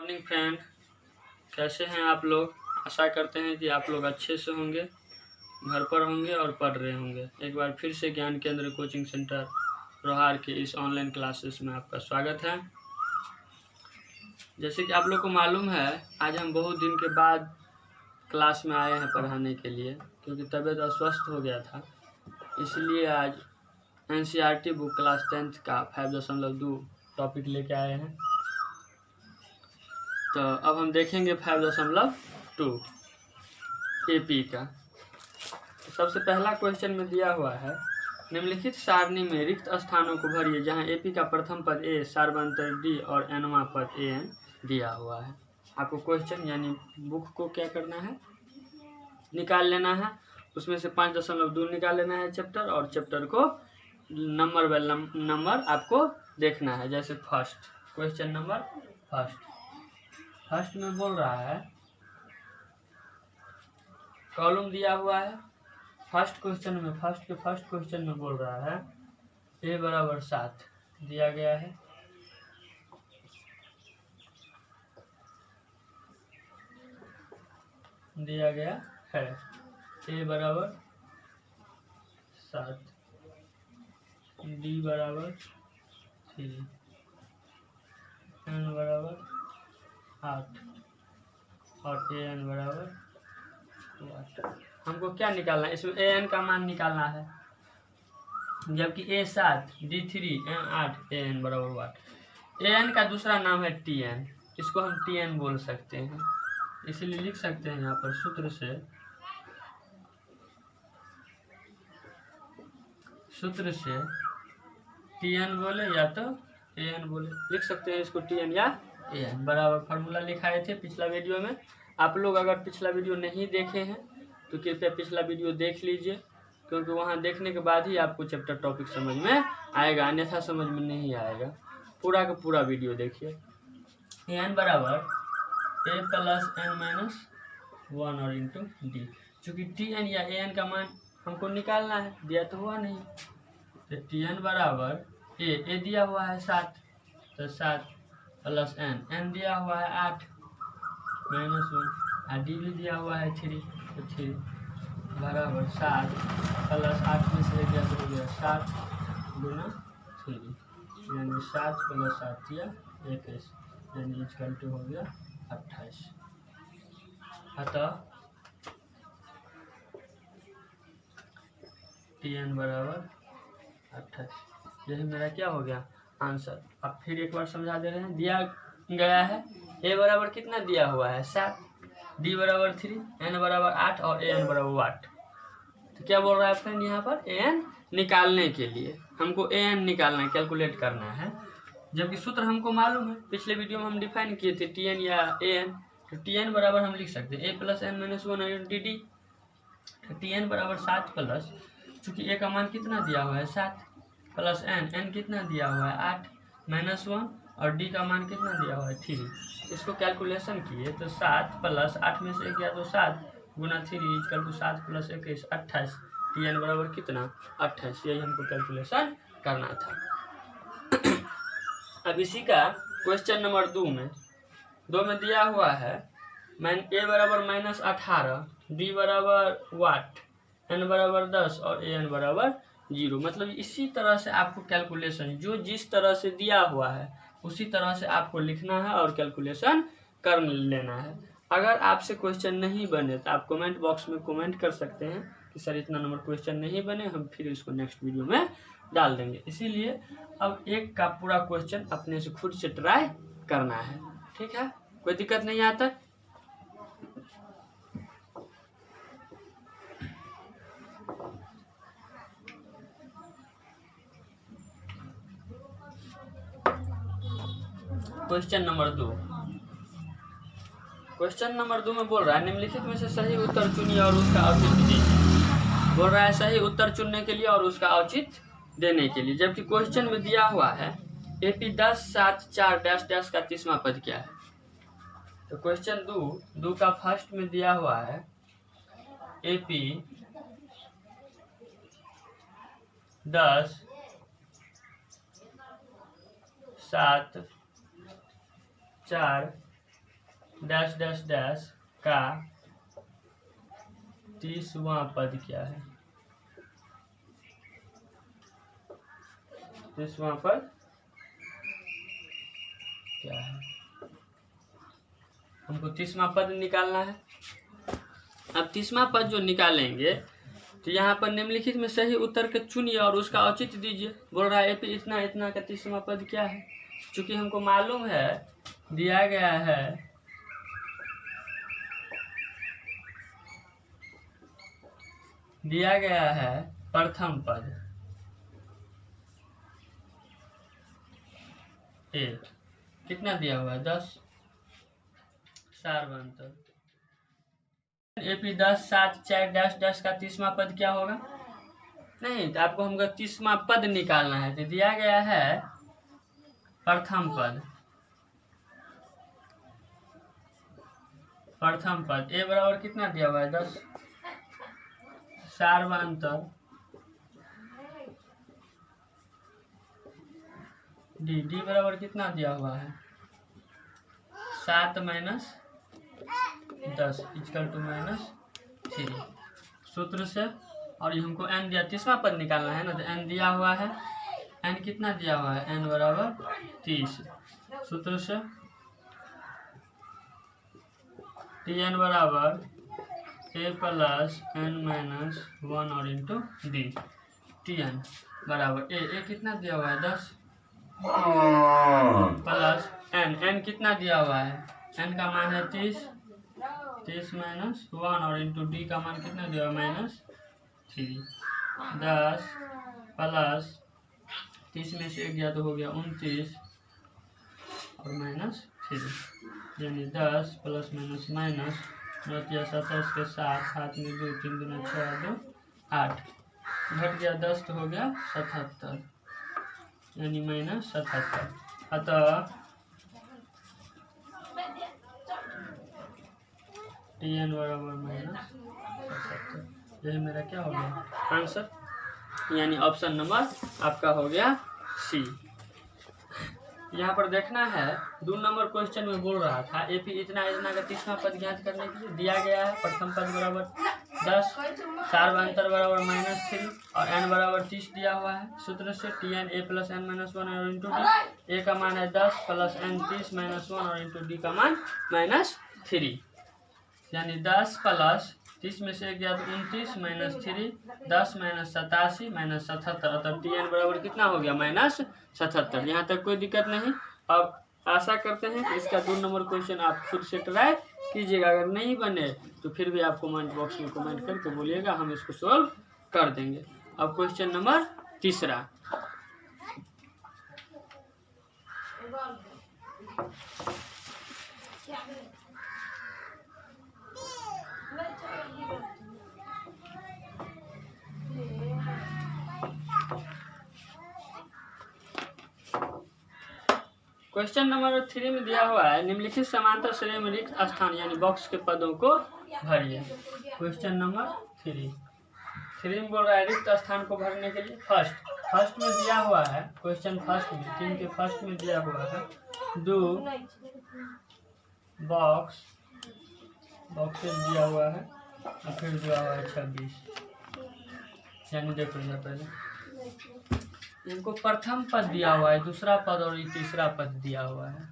Morning friend, कैसे हैं आप लोग। आशा करते हैं कि आप लोग अच्छे से होंगे, घर पर होंगे और पढ़ रहे होंगे। एक बार फिर से ज्ञान केंद्र कोचिंग सेंटर रोहार के इस ऑनलाइन क्लासेस में आपका स्वागत है। जैसे कि आप लोग को मालूम है, आज हम बहुत दिन के बाद क्लास में आए हैं पढ़ाने के लिए, क्योंकि तबीयत अस्वस्थ हो गया था। इसलिए आज NCERT बुक क्लास 10th का 5.2 टॉपिक लेके आए हैं। तो अब हम देखेंगे 5.2 AP का। सबसे पहला क्वेश्चन में दिया हुआ है, निम्नलिखित सारणी में रिक्त स्थानों को भरिए जहां AP का प्रथम पद A, सार्वंतर D और nवां पद AN दिया हुआ है। आपको क्वेश्चन यानी बुक को क्या करना है, निकाल लेना है। उसमें से 5.2 निकाल लेना है चैप्टर, और चैप्टर को नंबर बाय नंबर आपको देखना है। जैसे फर्स्ट क्वेश्चन नंबर फर्स्ट में बोल रहा है, कॉलम दिया हुआ है। फर्स्ट क्वेश्चन में बोल रहा है A बराबर 7 दिया गया है। A बराबर 7, D बराबर 3, N बराबर 8 और AN बराबर 8। हमको क्या निकालना है, इसमें AN का मान निकालना है। जबकि A 7, D 3, N 8, AN बराबर 8। AN का दूसरा नाम है TN, इसको हम TN बोल सकते हैं। इसलिए लिख सकते हैं यहाँ पर सूत्र से TN बोले या तो AN बोले, लिख सकते हैं इसको TN या AN बराबर। फार्मूला लिखाए थे पिछला वीडियो में। आप लोग अगर पिछला वीडियो नहीं देखे हैं तो कृपया पिछला वीडियो देख लीजिए, क्योंकि वहाँ देखने के बाद ही आपको चैप्टर टॉपिक समझ में आएगा, अन्यथा समझ में नहीं आएगा। पूरा का पूरा वीडियो देखिए। AN बराबर A प्लस N माइनस 1 और इंटू D। चूँकि TN या AN का मान हमको निकालना है, दिया तो हुआ नहीं। तो TN बराबर A दिया हुआ है 7, तो 7 प्लस N दिया हुआ है 8 माइनस 1, और D भी दिया हुआ है 3, तो 3 बराबर 7 प्लस 8 में से गया तो हो गया 7 गुना 3, यानी 7 प्लस 7 दिया 21, यानी इक्वल टू हो गया 28। अतः TN बराबर 28। यही मेरा क्या हो गया आंसर। अब फिर एक बार समझा दे रहे हैं। दिया गया है A बराबर कितना दिया हुआ है 7, D बराबर 3, N बराबर 8 और AN बराबर 8। तो क्या बोल रहा है फ्रेंड, यहाँ पर AN निकालने के लिए हमको AN निकालना है, कैलकुलेट करना है। जबकि सूत्र हमको मालूम है, पिछले वीडियो में हम डिफाइन किए थे TN या AN। तो TN बराबर हम लिख सकते हैं A plus N minus 1 DD। तो TN बराबर 7 प्लस, चूँकि A का मान कितना दिया हुआ है 7, प्लस N कितना दिया हुआ है 8 माइनस 1, और D का मान कितना दिया हुआ है 3। इसको कैलकुलेशन किए तो 7 प्लस 8 में से गया तो 7 गुना 3 इक्वल टू 7 प्लस 21 28। TN बराबर कितना 28। यही हमको कैलकुलेशन करना था। अब इसी का क्वेश्चन नंबर 2 में दिया हुआ है A बराबर माइनस 18, D बराबर 8, N बराबर 10 और AN बराबर 0। मतलब इसी तरह से आपको कैलकुलेशन जो जिस तरह से दिया हुआ है उसी तरह से आपको लिखना है और कैलकुलेशन कर लेना है। अगर आपसे क्वेश्चन नहीं बने तो आप कमेंट बॉक्स में कमेंट कर सकते हैं कि सर इतना नंबर क्वेश्चन नहीं बने, हम फिर इसको नेक्स्ट वीडियो में डाल देंगे। इसीलिए अब एक का पूरा क्वेश्चन अपने से खुद से ट्राई करना है, ठीक है, कोई दिक्कत नहीं आता। क्वेश्चन नंबर 2 में बोल रहा है, निम्नलिखित में से सही उत्तर चुनिए और उसका औचित्य दीजिए। बोल रहा है सही उत्तर चुनने के लिए और उसका औचित्य देने के लिए। जबकि क्वेश्चन में दिया हुआ है AP 10 7 4 डैश डैश का 30वां पद क्या है। तो क्वेश्चन 2 का फर्स्ट में दिया हुआ है AP 10 7 4 डैश डैश डैश का 30वां पद क्या है? 30वां पद क्या है? हमको 30वां पद निकालना है। अब 30वां पद जो निकालेंगे तो यहाँ पर निम्नलिखित में सही उत्तर के चुनिए और उसका औचित्य दीजिए। बोल रहा है एपी इतना इतना का 30वां पद क्या है? चूंकि हमको मालूम है दिया गया है प्रथम पद 1, कितना दिया हुआ है 10, सार्वंतर एपी 10 7 4 डैश डैश का 30वां पद क्या होगा? नहीं, तो आपको हमको 30वां पद निकालना है तो दिया गया है प्रथम पद ए बराबर कितना दिया हुआ है 10, सार्वंतर डी बराबर कितना दिया हुआ है 7 माइनस 10 इक्वल टू -3 सूत्र से। और ये हमको n दिया, 30वां पद निकालना है ना, तो n दिया हुआ है, n कितना दिया हुआ है n बराबर 30 सूत्र से tn बराबर a प्लस n माइनस 1 और इंटू डी। tn बराबर ए कितना दिया हुआ है 10 प्लस n कितना दिया हुआ है, n का मान है 30 माइनस 1 और इंटू डी का मान कितना दिया हुआ है -3। 10 प्लस 30 में से 1 गया तो हो गया 29 और -3, यानी 10 प्लस माइनस माइनस 27 के साथ हाथ में 2 3 दूना 6 2 8 घट गया 10 तो हो गया 77 यानी -77। अतः tn बराबर -77, यही मेरा क्या हो गया आंसर, यानी ऑप्शन नंबर आपका हो गया सी। यहाँ पर देखना है 2 नंबर क्वेश्चन में बोल रहा था एपी इतना इतना का 30वां पद ज्ञात करने के लिए दिया गया है प्रथम पद बराबर 10, सार्वंतर बराबर -3 और n बराबर 30 दिया हुआ है। सूत्र से tn a plus n minus 1 और इंटू डी, a का मान है 10 प्लस n 30 माइनस 1 और इंटू डी का मान -3, यानी 10 प्लस 30 में से गया तो 29 -3 10 माइनस 87 माइनस 77, अतः tn बराबर कितना हो गया -77। यहाँ तक कोई दिक्कत नहीं। अब आशा करते हैं कि इसका 2 नंबर क्वेश्चन आप खुद से ट्राई कीजिएगा, अगर नहीं बने तो फिर भी आप कमेंट बॉक्स में कमेंट करके बोलिएगा, हम इसको सॉल्व कर देंगे। अब क्वेश्चन नंबर 3। क्वेश्चन नंबर 3 में दिया हुआ है निम्नलिखित समांतर श्रेणी में रिक्त स्थान यानी बॉक्स के पदों को भरिए। क्वेश्चन नंबर 3 में बोल रहा है रिक्त स्थान को भरने के लिए फर्स्ट में दिया हुआ है, क्वेश्चन फर्स्ट में 3 के फर्स्ट में दिया हुआ है 2 बॉक्सेस दिया हुआ है और फिर दिया हुआ है 26, यानी देखो यहाँ पहले इनको प्रथम पद दिया हुआ है, दूसरा पद और तीसरा पद दिया हुआ है।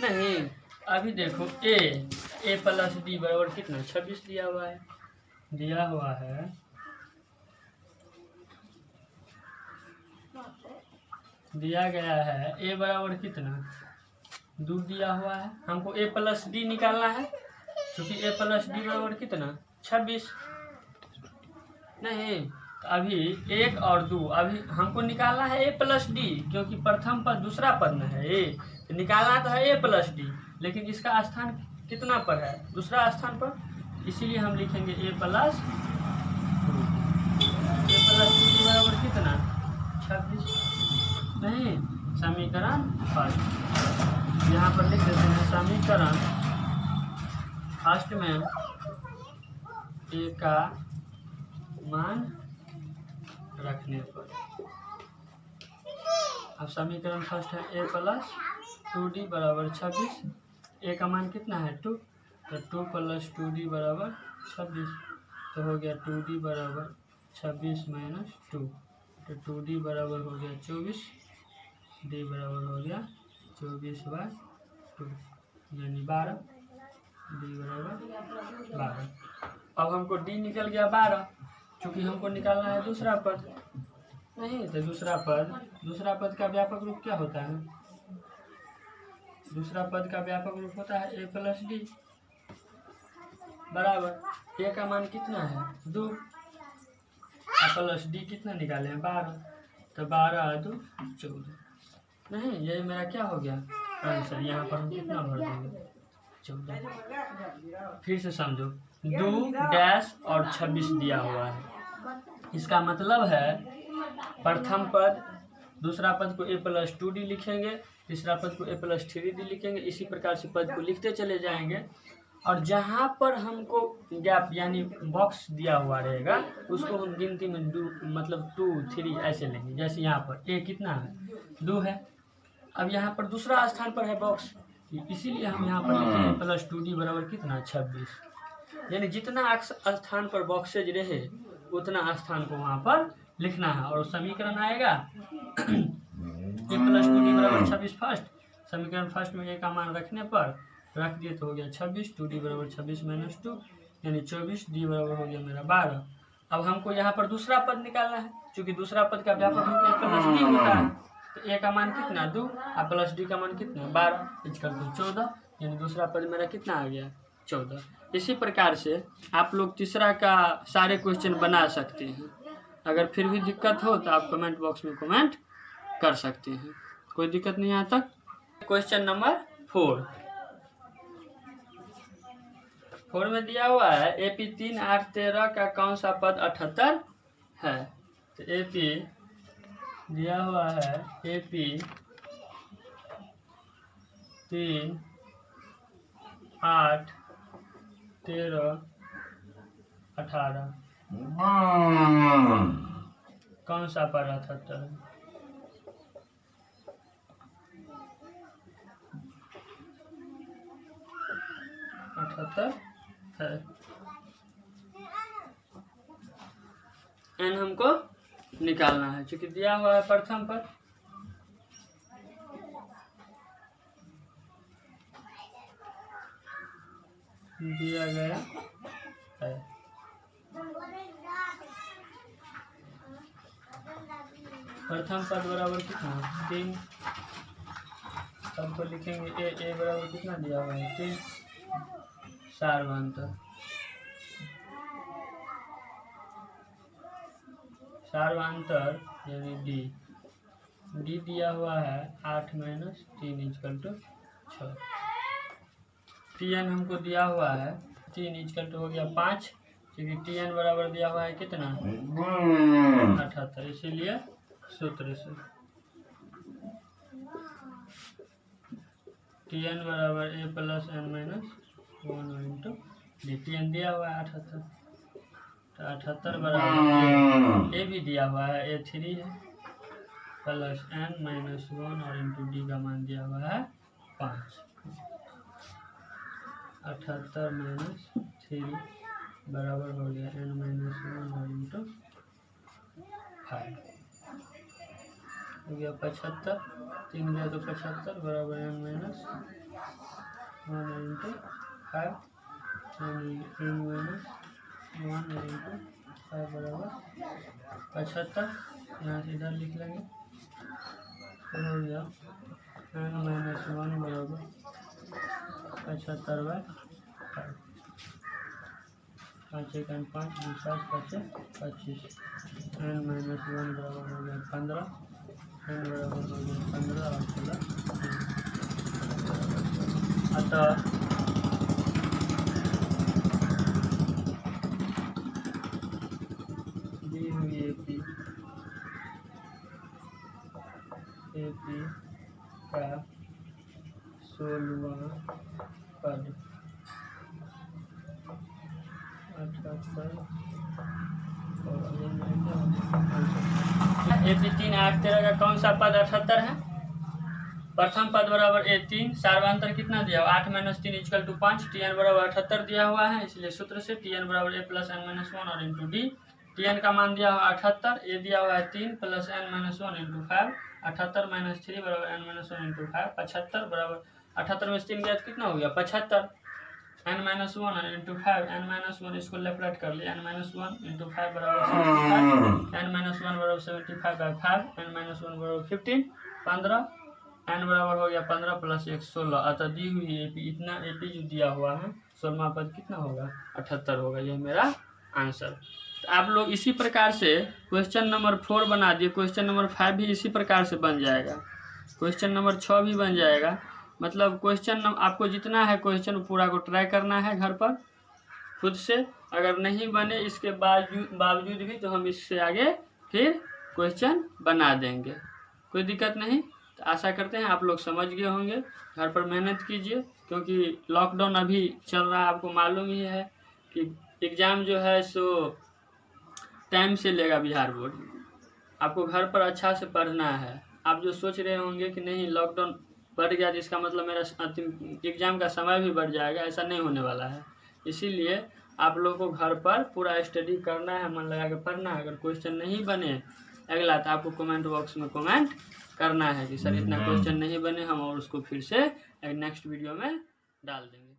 नहीं, अभी देखो a प्लस डी बराबर कितना 26 दिया हुआ है, दिया गया है a बराबर कितना 2 दिया हुआ है। हमको a प्लस डी निकालना है, क्योंकि a प्लस डी बराबर कितना 26। नहीं, अभी 1 और 2 अभी हमको निकालना है a प्लस डी, क्योंकि प्रथम पद दूसरा पद में है a, तो निकालना तो है a प्लस डी, लेकिन इसका स्थान कितना पर है दूसरा स्थान पर, इसीलिए हम लिखेंगे a प्लस डी बराबर कितना 26। नहीं, समीकरण फर्स्ट यहाँ पर लिख देते हैं, समीकरण फर्स्ट में a का मान रखने पर, अब समीकरण फर्स्ट है a प्लस 2d बराबर 26 ए का मान कितना है 2, तो 2 + 2d बराबर 26, तो हो गया 2d बराबर 26 - 2, तो 2d बराबर हो गया 24, d बराबर हो गया 24/2 यानी 12, d बराबर 12। अब हमको d निकल गया 12, चूँकि हमको निकालना है दूसरा पद, नहीं तो दूसरा पद का व्यापक रूप क्या होता है? दूसरा पद का व्यापक रूप होता है a + d बराबर a का मान कितना है 2 + d कितना निकाले हैं 12, तो 12 × 2 14। नहीं, ये मेरा क्या हो गया आंसर, यहाँ पर हम कितना भर देंगे 14। फिर से समझो, 2 डैश और 26 दिया हुआ है, इसका मतलब है प्रथम पद दूसरा पद को a + 2d लिखेंगे, तीसरा पद को a + 3d लिखेंगे, इसी प्रकार से पद को लिखते चले जाएंगे। और जहाँ पर हमको गैप यानी बॉक्स दिया हुआ रहेगा उसको हम गिनती में मतलब 2 3 ऐसे लेंगे। जैसे यहाँ पर a कितना है 2 है, अब यहाँ पर दूसरा स्थान पर है बॉक्स, इसीलिए हम यहाँ पर लिखेंगे + 2d बराबर कितना 26, यानी जितना स्थान पर बॉक्सेज रहे उतना स्थान को वहाँ पर लिखना है। और समीकरण आएगा a + 2d बराबर 26 फर्स्ट, समीकरण फर्स्ट में a का मान रखने पर रख दिए तो हो गया 26, 2d बराबर 26 - 2 यानी 24, d बराबर हो गया मेरा 12। अब हमको यहाँ पर दूसरा पद निकालना है, क्योंकि दूसरा पद का व्यापक रूप a + d होता है, तो a का मान कितना 2 और + d का मान कितना 12 इजकल टू 14, यानी दूसरा पद मेरा कितना आ गया 14। इसी प्रकार से आप लोग तीसरा का सारे क्वेश्चन बना सकते हैं। अगर फिर भी दिक्कत हो तो आप कमेंट बॉक्स में कमेंट कर सकते हैं, कोई दिक्कत नहीं आता। क्वेश्चन नंबर 4 में दिया हुआ है AP 3 8 13 का कौन सा पद 78 है? तो AP दिया हुआ है AP 3 8 13 18 कौन सा पद 78 है? है n हमको निकालना है, क्योंकि दिया हुआ है प्रथम पद, दिया गया है प्रथम पद बराबर कितना 3, सबको लिखेंगे a बराबर कितना दिया हुआ है 3, सार्वधातुक यानी d दिया हुआ है 8 - 3 इजकल टू 6। tn हमको दिया हुआ है 3 इजकल टू हो गया 5, क्योंकि tn बराबर दिया हुआ है कितना 78, इसीलिए सूत्र से tn बराबर a + n - 1 × d। tn दिया हुआ है 78, तो 78 बराबर a भी दिया हुआ है a 3 है प्लस n - 1 और इंटू d का मान दिया हुआ है 5। 78 - 3 बराबर हो गया n - 1 और इंटू 5 हो गया 75, 3 गया तो 75 बराबर n - 1 इंटू 5 यानी n - 1 इंटू 5 बराबर 75। यहाँ से इधर लिख लेंगे तो हो गया n - 1 बराबर 75/5, 5 × 5 = 25, n - 1 बराबर हो गया 15, n बराबर हो गया 15 और 16। अतः दी हुई AP का 16वां पद 78 और AP 3 8 13 का कौन सा पद 78 है? प्रथम पद बराबर ए 3, सार्वंतर कितना दिया हुआ 8 - 3 = 5, Tn बराबर 78 दिया हुआ है, इसलिए सूत्र से Tn बराबर a + n - 1 और इंटू डी। Tn का मान दिया हुआ 78, ए दिया हुआ है 3 + n - 1 इंटू 5, 78 - 3 बराबर n - 1 इंटू 5, 75 बराबर 78 में 3 गया तो कितना हो गया 75, n - 1 इंटू 5, n - 1 इसको लेफ्ट राइट कर लिया, n - 1 इंटू 5 बराबर 75, n - 1 बराबर 75/5, n - 1 बराबर 15, 15, n बराबर हो गया 15 + 1 16। अतः दी हुई एपी इतना एपी जो दिया हुआ है 16वां पद कितना होगा 78 होगा, यह मेरा आंसर। तो आप लोग इसी प्रकार से क्वेश्चन नंबर 4 बना दिए, क्वेश्चन नंबर 5 भी इसी प्रकार से बन जाएगा, क्वेश्चन नंबर 6 भी बन जाएगा। मतलब क्वेश्चन आपको जितना है क्वेश्चन पूरा को ट्राई करना है घर पर खुद से, अगर नहीं बने इसके बावजूद भी तो हम इससे आगे फिर क्वेश्चन बना देंगे, कोई दिक्कत नहीं। तो आशा करते हैं आप लोग समझ गए होंगे, घर पर मेहनत कीजिए, क्योंकि लॉकडाउन अभी चल रहा है, आपको मालूम ही है कि एग्ज़ाम जो है सो टाइम से लेगा बिहार बोर्ड। आपको घर पर अच्छा से पढ़ना है। आप जो सोच रहे होंगे कि नहीं लॉकडाउन बढ़ गया तो इसका मतलब मेरा एग्ज़ाम का समय भी बढ़ जाएगा, ऐसा नहीं होने वाला है। इसीलिए आप लोग को घर पर पूरा स्टडी करना है, मन लगा के पढ़ना है। अगर क्वेश्चन नहीं बने अगला तो आपको कमेंट बॉक्स में कमेंट करना है कि सर इतना क्वेश्चन नहीं बने, हम और उसको फिर से नेक्स्ट वीडियो में डाल देंगे।